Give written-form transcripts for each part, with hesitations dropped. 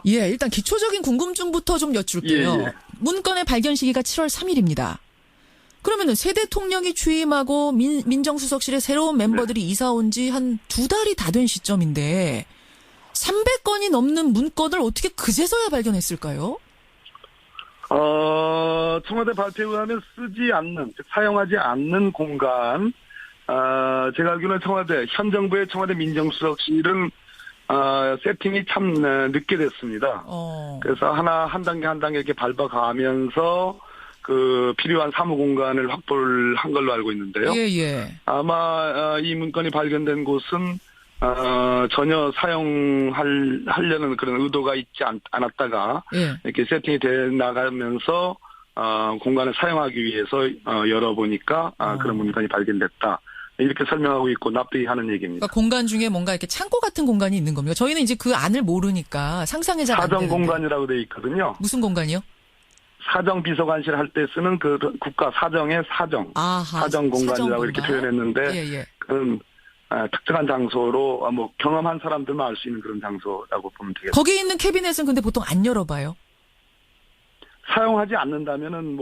예, 일단 기초적인 궁금증부터 좀 여쭐게요. 예. 문건의 발견 시기가 7월 3일입니다. 그러면은 새 대통령이 취임하고 민정수석실에 새로운 멤버들이 이사 온 지 한 2달이 다 된 시점인데 300건이 넘는 문건을 어떻게 그제서야 발견했을까요? 청와대 발표에 의하면 쓰지 않는, 사용하지 않는 공간, 제가 알기로는 현 정부의 청와대 민정수석실은, 세팅이 참 늦게 됐습니다. 그래서 한 단계 이렇게 밟아가면서, 필요한 사무 공간을 확보를 한 걸로 알고 있는데요. 예. 아마, 이 문건이 발견된 곳은, 전혀 사용하려는 그런 의도가 있지 않았다가, 예. 이렇게 세팅이 돼 나가면서, 공간을 사용하기 위해서, 열어보니까, 그런 문건이 발견됐다. 이렇게 설명하고 있고 납득이 하는 얘기입니다. 그러니까 공간 중에 뭔가 이렇게 창고 같은 공간이 있는 겁니다. 저희는 이제 그 안을 모르니까 상상이 잘 안 되는데. 사정 공간이라고 되어 있거든요. 무슨 공간이요? 사정 비서관실 할 때 쓰는 그 국가 사정의 사정. 아하, 사정 공간이라고 사정 이렇게 공간. 표현했는데, 예. 그건 특정한 장소로 경험한 사람들만 알 수 있는 그런 장소라고 보면 되겠습니다. 거기 있는 캐비넷은 근데 보통 안 열어봐요. 사용하지 않는다면은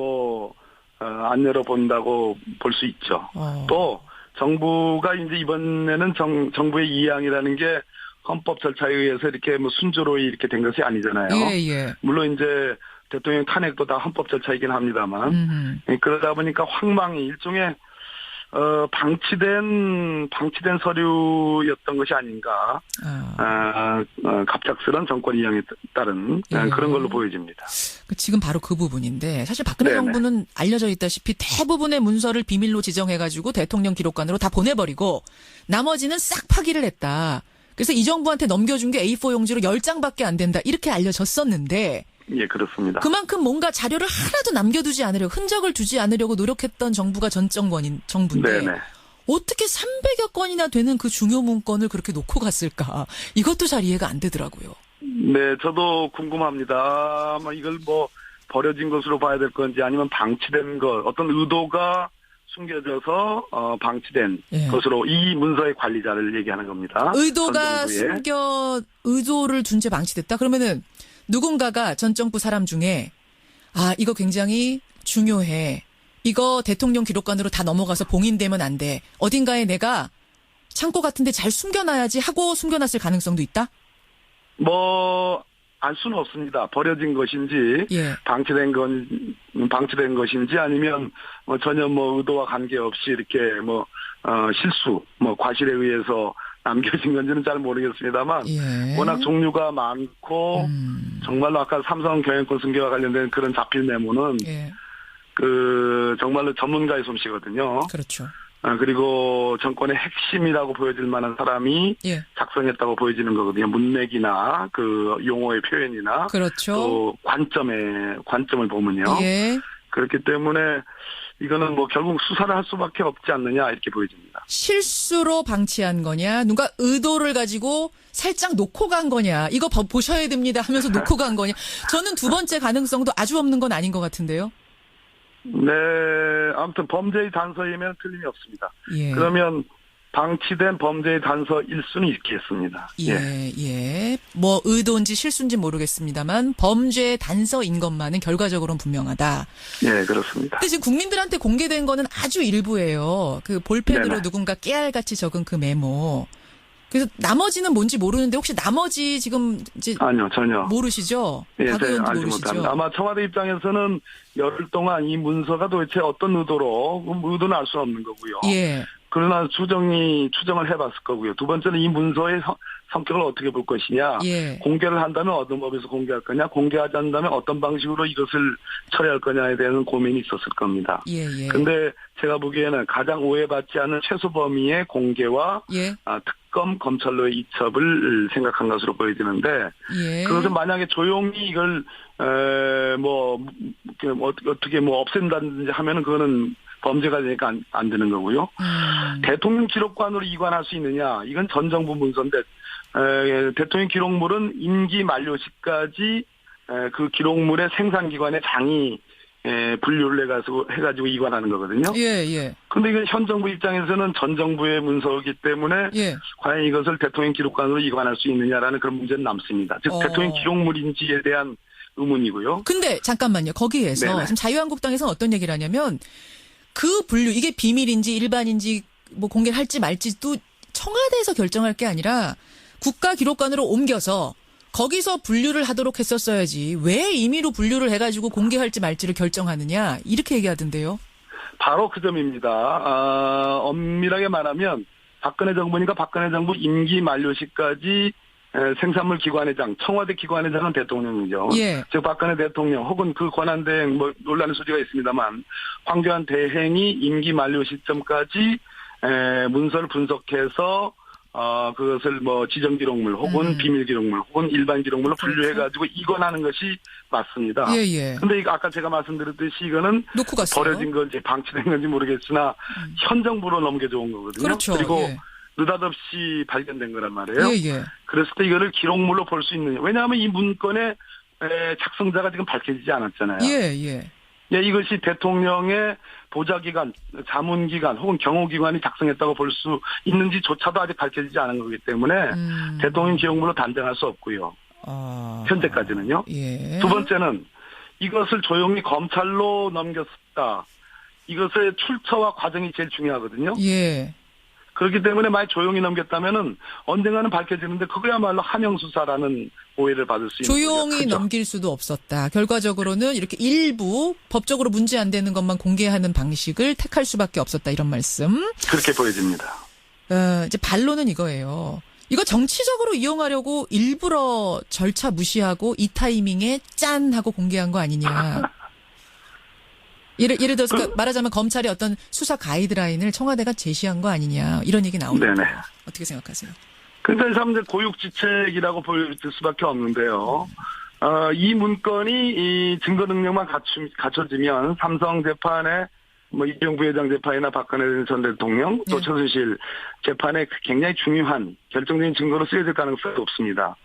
안 열어본다고 볼 수 있죠. 또 정부가 이제 이번에는 정부의 이양이라는 게 헌법 절차에 의해서 이렇게 순조로이 이렇게 된 것이 아니잖아요. 예. 물론 이제 대통령 탄핵도 다 헌법 절차이긴 합니다만 그러다 보니까 황망히 일종의 방치된 서류였던 것이 아닌가. 갑작스런 정권 이양에 따른 그런 걸로 보여집니다. 지금 바로 그 부분인데 사실 박근혜 정부는 알려져 있다시피 대부분의 문서를 비밀로 지정해가지고 대통령 기록관으로 다 보내버리고 나머지는 싹 파기를 했다. 그래서 이 정부한테 넘겨준 게 A4 용지로 10장밖에 안 된다. 이렇게 알려졌었는데 예, 그렇습니다. 그만큼 뭔가 자료를 하나도 남겨두지 않으려고 흔적을 두지 않으려고 노력했던 정부가 전 정부인데 네네. 어떻게 300여 건이나 되는 그 중요 문건을 그렇게 놓고 갔을까? 이것도 잘 이해가 안 되더라고요. 네, 저도 궁금합니다. 이걸 버려진 것으로 봐야 될 건지 아니면 방치된 것, 어떤 의도가 숨겨져서 방치된 것으로 이 문서의 관리자를 얘기하는 겁니다. 의도가 의도를 둔 채 방치됐다? 그러면은 누군가가 전 정부 사람 중에 이거 굉장히 중요해. 이거 대통령 기록관으로 다 넘어가서 봉인되면 안 돼. 어딘가에 내가 창고 같은데 잘 숨겨놔야지 하고 숨겨놨을 가능성도 있다? 알 수는 없습니다. 버려진 것인지, 방치된 것인지 아니면 전혀 의도와 관계없이 이렇게 실수, 과실에 의해서 남겨진 건지는 잘 모르겠습니다만, 워낙 종류가 많고, 정말로 아까 삼성 경영권 승계와 관련된 그런 자필 메모는, 정말로 전문가의 솜씨거든요. 그렇죠. 그리고 정권의 핵심이라고 보여질 만한 사람이 작성했다고 보여지는 거거든요. 문맥이나 용어의 표현이나. 그렇죠. 또 관점을 보면요. 그렇기 때문에 이거는 결국 수사를 할 수밖에 없지 않느냐 이렇게 보여집니다. 실수로 방치한 거냐, 누가 의도를 가지고 살짝 놓고 간 거냐, 이거 보셔야 됩니다 하면서 놓고 간 거냐. 저는 두 번째 가능성도 아주 없는 건 아닌 것 같은데요. 네, 아무튼 범죄의 단서이면 틀림이 없습니다. 그러면 방치된 범죄의 단서일 수는 있겠습니다. 의도인지 실수인지 모르겠습니다만 범죄의 단서인 것만은 결과적으로는 분명하다. 예, 그렇습니다. 근데 지금 국민들한테 공개된 거는 아주 일부예요. 그 볼펜으로 누군가 깨알같이 적은 그 메모. 그래서 나머지는 뭔지 모르는데 혹시 나머지 지금 이제 아니요, 전혀 모르시죠? 박 의원도 알지 모르시죠? 못합니다. 아마 청와대 입장에서는 열흘 동안 이 문서가 도대체 어떤 의도는 알 수 없는 거고요. 그러나 추정을 해봤을 거고요. 두 번째는 이 문서의 성격을 어떻게 볼 것이냐. 공개를 한다면 어떤 법에서 공개할 거냐. 공개하지 않는다면 어떤 방식으로 이것을 처리할 거냐에 대한 고민이 있었을 겁니다. 근데 제가 보기에는 가장 오해받지 않은 최소 범위의 공개와 특검 검찰로의 이첩을 생각한 것으로 보여지는데 그것은 만약에 조용히 이걸 어떻게 없앤다든지 하면은 그거는 범죄가 되니까 안 되는 거고요. 대통령 기록관으로 이관할 수 있느냐. 이건 전 정부 문서인데 대통령 기록물은 임기 만료 시까지 그 기록물의 생산기관의 장이 분류를 해가지고 이관하는 거거든요. 예, 예. 근데 이게 현 정부 입장에서는 전 정부의 문서이기 때문에 예. 과연 이것을 대통령 기록관으로 이관할 수 있느냐라는 그런 문제는 남습니다. 즉 대통령 기록물인지에 대한 의문이고요. 근데 잠깐만요. 거기에서 네네. 지금 자유한국당에서는 어떤 얘기를 하냐면 그 분류 이게 비밀인지 일반인지 뭐 공개를 할지 말지도 청와대에서 결정할 게 아니라 국가기록관으로 옮겨서 거기서 분류를 하도록 했었어야지 왜 임의로 분류를 해가지고 공개할지 말지를 결정하느냐 이렇게 얘기하던데요. 바로 그 점입니다. 엄밀하게 말하면 박근혜 정부니까 박근혜 정부 임기 만료시까지 생산물 기관회장, 청와대 기관회장은 대통령이죠. 예. 즉 박근혜 대통령 혹은 그 권한대행 뭐 논란의 소지가 있습니다만 황교안 대행이 임기 만료 시점까지 문서를 분석해서 그것을 뭐 지정 기록물 혹은 비밀 기록물 혹은 일반 기록물로 분류해가지고 이관하는 것이 맞습니다. 예, 예. 근데 이거 아까 제가 말씀드렸듯이 이거는 놓고 갔어요. 버려진 건지 방치된 건지 모르겠으나 현 정부로 넘겨져 온 거거든요. 그렇죠. 그리고 예. 느닷없이 발견된 거란 말이에요. 예, 예. 그랬을 때 이거를 기록물로 볼 수 있느냐. 왜냐하면 이 문건의 작성자가 지금 밝혀지지 않았잖아요. 예, 예. 예, 이것이 대통령의 보좌기관, 자문기관 혹은 경호기관이 작성했다고 볼 수 있는지조차도 아직 밝혀지지 않은 거기 때문에 대통령 기록물로 단정할 수 없고요. 현재까지는요. 예. 두 번째는 이것을 조용히 검찰로 넘겼다. 이것의 출처와 과정이 제일 중요하거든요. 예. 그렇기 때문에 만약 조용히 넘겼다면은 언젠가는 밝혀지는데 그거야말로 한영수사라는 오해를 받을 수 있는 조용히 거죠. 넘길 수도 없었다. 결과적으로는 이렇게 일부 법적으로 문제 안 되는 것만 공개하는 방식을 택할 수밖에 없었다. 이런 말씀. 그렇게 보여집니다. 이제 반론은 이거예요. 이거 정치적으로 이용하려고 일부러 절차 무시하고 이 타이밍에 짠 하고 공개한 거 아니냐. 예를 들어서 말하자면 검찰이 어떤 수사 가이드라인을 청와대가 제시한 거 아니냐 이런 얘기 나오는데 네네. 어떻게 생각하세요? 그러니까 참 이제 고육지책이라고 보일 수밖에 없는데요. 이 문건이 이 증거 능력만 갖춰지면 삼성 재판에 뭐 이재용 부회장 재판이나 박근혜 전 대통령 또 최순실 재판에 굉장히 중요한 결정적인 증거로 쓰여질 가능성이 없습니다.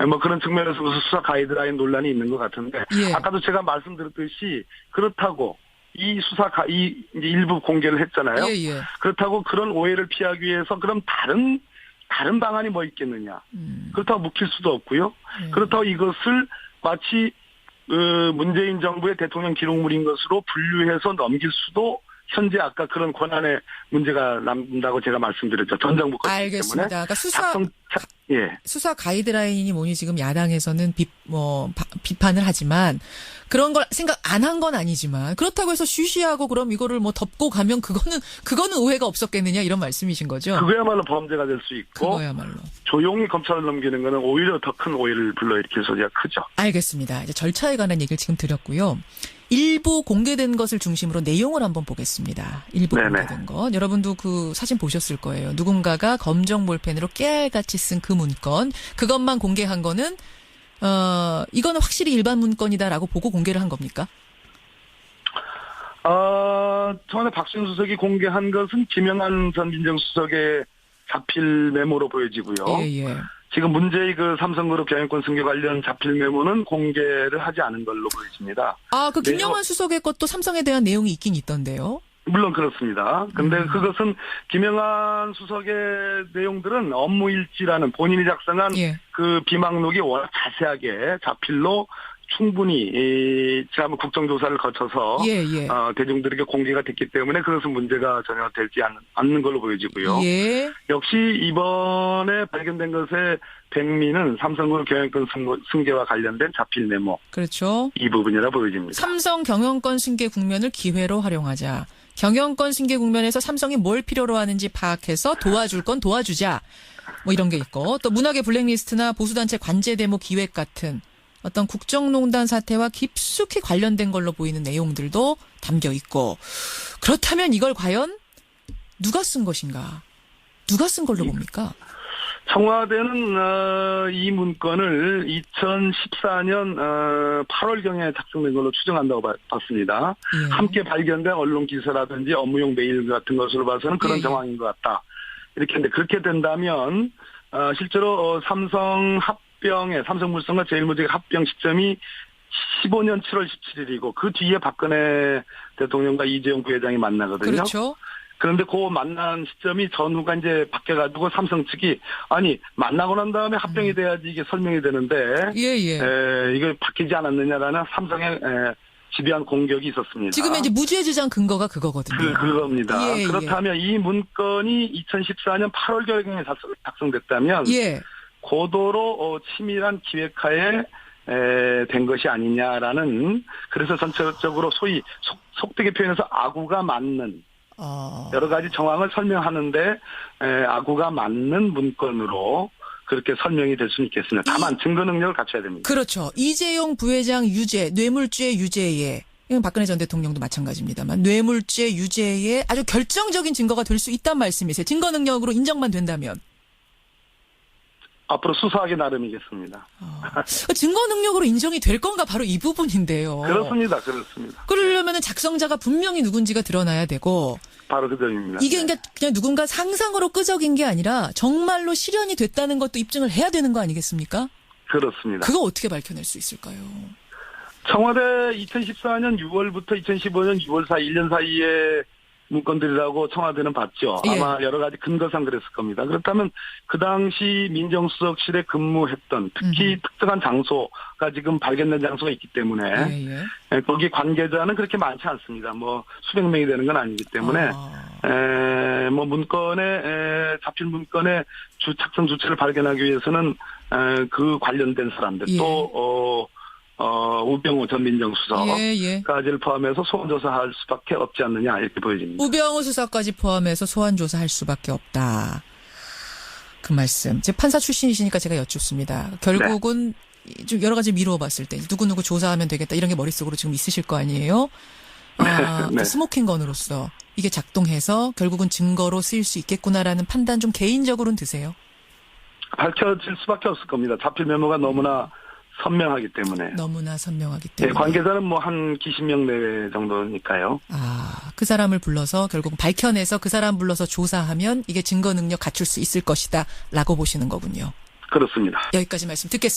뭐 그런 측면에서 무슨 수사 가이드라인 논란이 있는 것 같은데 예. 아까도 제가 말씀드렸듯이 그렇다고 이 이 일부 공개를 했잖아요. 예, 예. 그렇다고 그런 오해를 피하기 위해서 그럼 다른 방안이 뭐 있겠느냐. 그렇다고 묵힐 수도 없고요. 그렇다고 이것을 마치 문재인 정부의 대통령 기록물인 것으로 분류해서 넘길 수도 현재 아까 그런 권한의 문제가 남다고 제가 말씀드렸죠. 전 정부 것이기 때문에. 알겠습니다. 그러니까 수사 가이드라인이 뭐니 지금 야당에서는 비판을 하지만 그런 걸 생각 안 한 건 아니지만 그렇다고 해서 쉬쉬하고 그럼 이거를 뭐 덮고 가면 그거는 오해가 없었겠느냐 이런 말씀이신 거죠? 그거야말로 범죄가 될 수 있고 그거야말로. 조용히 검찰을 넘기는 거는 오히려 더 큰 오해를 불러일으킬 소지가 크죠. 알겠습니다. 이제 절차에 관한 얘기를 지금 드렸고요. 일부 공개된 것을 중심으로 내용을 한번 보겠습니다. 일부 네네. 공개된 것. 여러분도 그 사진 보셨을 거예요. 누군가가 검정 볼펜으로 깨알같이 쓴 그 문건. 그것만 공개한 거는 이거는 확실히 일반 문건이다라고 보고 공개를 한 겁니까? 전에 박수영 수석이 공개한 것은 김영한 전 민정수석의 자필 메모로 보여지고요. 예. 지금 문제의 그 삼성그룹 경영권 승계 관련 자필 메모는 공개를 하지 않은 걸로 보여집니다. 그 김영한 수석의 것도 삼성에 대한 내용이 있긴 있던데요. 물론 그렇습니다. 근데 그것은 김영한 수석의 내용들은 업무일지라는 본인이 작성한 그 비망록이 워낙 자세하게 자필로 충분히 지난번 국정조사를 거쳐서 대중들에게 공개가 됐기 때문에 그것은 문제가 전혀 되지 않는 걸로 보여지고요. 역시 이번에 발견된 것의 백미는 삼성그룹 경영권 승계와 관련된 자필 메모. 그렇죠. 이 부분이라 보여집니다. 삼성 경영권 승계 국면을 기회로 활용하자. 경영권 승계 국면에서 삼성이 뭘 필요로 하는지 파악해서 도와줄 건 도와주자. 뭐 이런 게 있고 또 문학의 블랙리스트나 보수단체 관제 데모 기획 같은 어떤 국정농단 사태와 깊숙이 관련된 걸로 보이는 내용들도 담겨 있고 그렇다면 이걸 과연 누가 쓴 것인가? 누가 쓴 걸로 봅니까? 청와대는 이 문건을 2014년 8월경에 작성된 걸로 추정한다고 봤습니다. 함께 발견된 언론 기사라든지 업무용 메일 같은 것으로 봐서는 그런 정황인 것 같다. 이렇게 했는데 그렇게 된다면 실제로 삼성물산과 제일모직의 합병 시점이 15년 7월 17일이고 그 뒤에 박근혜 대통령과 이재용 부회장이 만나거든요. 그렇죠. 그런데 그 만난 시점이 전후가 이제 바뀌어가지고 삼성 측이 아니 만나고 난 다음에 합병이 돼야지 이게 설명이 되는데 이거 바뀌지 않았느냐라는 삼성의 집요한 공격이 있었습니다. 지금 이제 무죄 주장 근거가 그거거든요. 그겁니다. 그렇다면 이 문건이 2014년 8월경에 작성됐다면 고도로 치밀한 기획하에 된 것이 아니냐라는 그래서 전체적으로 소위 속되게 표현해서 아구가 맞는 여러 가지 정황을 설명하는데 아구가 맞는 문건으로 그렇게 설명이 될 수는 있겠습니다. 다만 증거 능력을 갖춰야 됩니다. 그렇죠. 이재용 부회장 유죄, 뇌물죄 유죄에 이건 박근혜 전 대통령도 마찬가지입니다만 뇌물죄 유죄에 아주 결정적인 증거가 될 수 있단 말씀이세요. 증거 능력으로 인정만 된다면. 앞으로 수사하기 나름이겠습니다. 증거 능력으로 인정이 될 건가 바로 이 부분인데요. 그렇습니다. 그러려면 작성자가 분명히 누군지가 드러나야 되고. 바로 그 점입니다. 이게 그러니까 그냥 누군가 상상으로 끄적인 게 아니라 정말로 실현이 됐다는 것도 입증을 해야 되는 거 아니겠습니까? 그렇습니다. 그거 어떻게 밝혀낼 수 있을까요? 청와대 2014년 6월부터 2015년 6월 사이 1년 사이에 문건들이라고 청와대는 봤죠. 아마 여러 가지 근거상 그랬을 겁니다. 그렇다면 그 당시 민정수석실에 근무했던 특히 특정한 장소가 지금 발견된 장소가 있기 때문에 거기 관계자는 그렇게 많지 않습니다. 뭐 수백 명이 되는 건 아니기 때문에 뭐 문건에 잡힌 문건의 착성 주체를 발견하기 위해서는 그 관련된 사람들 또 우병우 전 민정수석까지를 포함해서 소환조사할 수밖에 없지 않느냐 이렇게 보여집니다. 우병우 수석까지 포함해서 소환조사할 수밖에 없다. 그 말씀. 제 판사 출신이시니까 제가 여쭙습니다. 결국은 좀 여러 가지 미루어 봤을 때 누구누구 조사하면 되겠다 이런 게 머릿속으로 지금 있으실 거 아니에요? 스모킹건으로서 이게 작동해서 결국은 증거로 쓰일 수 있겠구나라는 판단 좀 개인적으로는 드세요? 밝혀질 수밖에 없을 겁니다. 잡힐 메모가 너무나 선명하기 때문에. 관계자는 뭐 한 기십 명 내외 정도니까요. 그 사람을 불러서 결국 밝혀내서 그 사람 불러서 조사하면 이게 증거 능력 갖출 수 있을 것이다 라고 보시는 거군요. 그렇습니다. 여기까지 말씀 듣겠습니다.